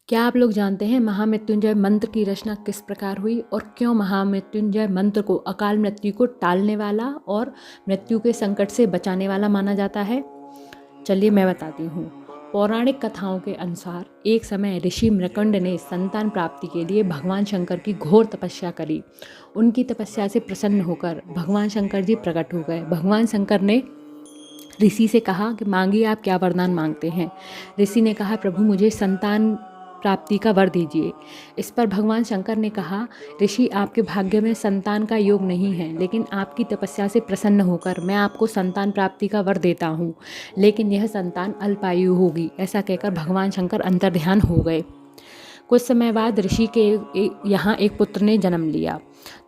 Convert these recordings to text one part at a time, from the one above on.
क्या आप लोग जानते हैं महामृत्युंजय मंत्र की रचना किस प्रकार हुई और क्यों महामृत्युंजय मंत्र को अकाल मृत्यु को टालने वाला और मृत्यु के संकट से बचाने वाला माना जाता है? चलिए मैं बताती हूँ। पौराणिक कथाओं के अनुसार एक समय ऋषि मृकंड ने संतान प्राप्ति के लिए भगवान शंकर की घोर तपस्या करी। उनकी तपस्या से प्रसन्न होकर भगवान शंकर जी प्रकट हो गए। भगवान शंकर ने ऋषि से कहा कि मांगिए, आप क्या वरदान मांगते हैं। ऋषि ने कहा, प्रभु मुझे संतान प्राप्ति का वर दीजिए। इस पर भगवान शंकर ने कहा, ऋषि आपके भाग्य में संतान का योग नहीं है, लेकिन आपकी तपस्या से प्रसन्न होकर मैं आपको संतान प्राप्ति का वर देता हूँ, लेकिन यह संतान अल्पायु होगी। ऐसा कहकर भगवान शंकर अंतर्ध्यान हो गए। कुछ समय बाद ऋषि के यहाँ एक पुत्र ने जन्म लिया।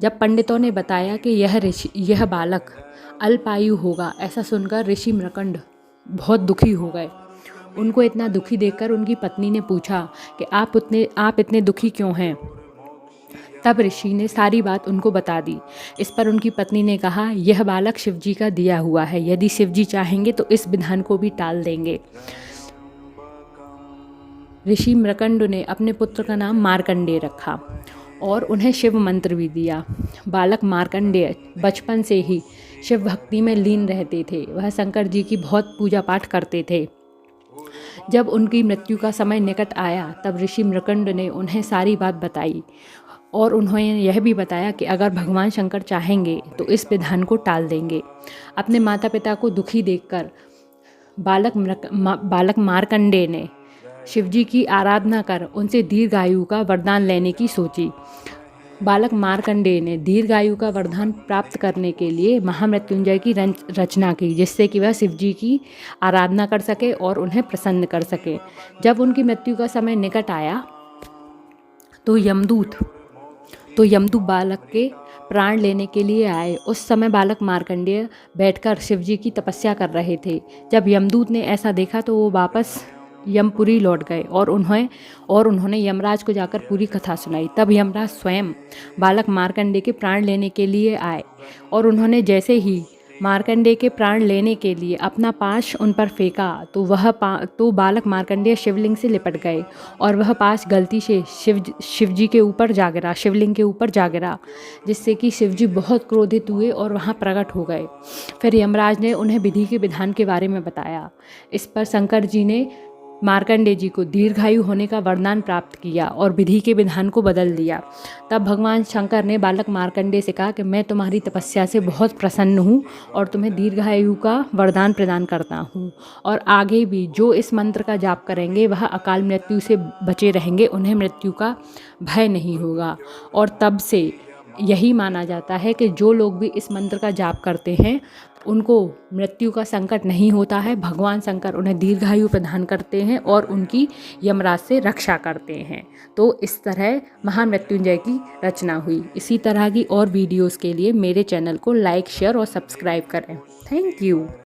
जब पंडितों ने बताया कि यह बालक अल्पायु होगा, ऐसा सुनकर ऋषि मृकंड बहुत दुखी हो गए। उनको इतना दुखी देखकर उनकी पत्नी ने पूछा कि आप इतने दुखी क्यों हैं। तब ऋषि ने सारी बात उनको बता दी। इस पर उनकी पत्नी ने कहा, यह बालक शिवजी का दिया हुआ है, यदि शिवजी चाहेंगे तो इस विधान को भी टाल देंगे। ऋषि मृकंड ने अपने पुत्र का नाम मार्कंडेय रखा और उन्हें शिव मंत्र भी दिया। बालक मार्कंडेय बचपन से ही शिव भक्ति में लीन रहते थे। वह शंकर जी की बहुत पूजा पाठ करते थे। जब उनकी मृत्यु का समय निकट आया, तब ऋषि मृकंड ने उन्हें सारी बात बताई और उन्होंने यह भी बताया कि अगर भगवान शंकर चाहेंगे तो इस विधान को टाल देंगे। अपने माता पिता को दुखी देखकर बालक मार्कंडेय ने शिवजी की आराधना कर उनसे दीर्घायु का वरदान लेने की सोची। बालक मार्कंडेय ने दीर्घायु का वरदान प्राप्त करने के लिए महामृत्युंजय की रचना की, जिससे कि वह शिवजी की आराधना कर सके और उन्हें प्रसन्न कर सके। जब उनकी मृत्यु का समय निकट आया तो यमदूत बालक के प्राण लेने के लिए आए। उस समय बालक मार्कंडेय बैठकर शिवजी की तपस्या कर रहे थे। जब यमदूत ने ऐसा देखा तो वो वापस यमपुरी लौट गए और उन्होंने यमराज को जाकर पूरी कथा सुनाई। तब यमराज स्वयं बालक मार्कंडेय के प्राण लेने के लिए आए और उन्होंने जैसे ही मार्कंडेय के प्राण लेने के लिए अपना पाश उन पर फेंका तो बालक मार्कंडेय शिवलिंग से लिपट गए और वह पाश गलती से शिवलिंग के ऊपर जा गिरा, जिससे कि शिवजी बहुत क्रोधित हुए और वहाँ प्रकट हो गए। फिर यमराज ने उन्हें विधि के विधान के बारे में बताया। इस पर शंकर जी ने मार्कंडेय जी को दीर्घायु होने का वरदान प्राप्त किया और विधि के विधान को बदल दिया। तब भगवान शंकर ने बालक मार्कंडेय से कहा कि मैं तुम्हारी तपस्या से बहुत प्रसन्न हूँ और तुम्हें दीर्घायु का वरदान प्रदान करता हूँ, और आगे भी जो इस मंत्र का जाप करेंगे वह अकाल मृत्यु से बचे रहेंगे, उन्हें मृत्यु का भय नहीं होगा। और तब से यही माना जाता है कि जो लोग भी इस मंत्र का जाप करते हैं उनको मृत्यु का संकट नहीं होता है। भगवान शंकर उन्हें दीर्घायु प्रदान करते हैं और उनकी यमराज से रक्षा करते हैं। तो इस तरह महामृत्युंजय की रचना हुई। इसी तरह की और वीडियोस के लिए मेरे चैनल को लाइक, शेयर और सब्सक्राइब करें। Thank you.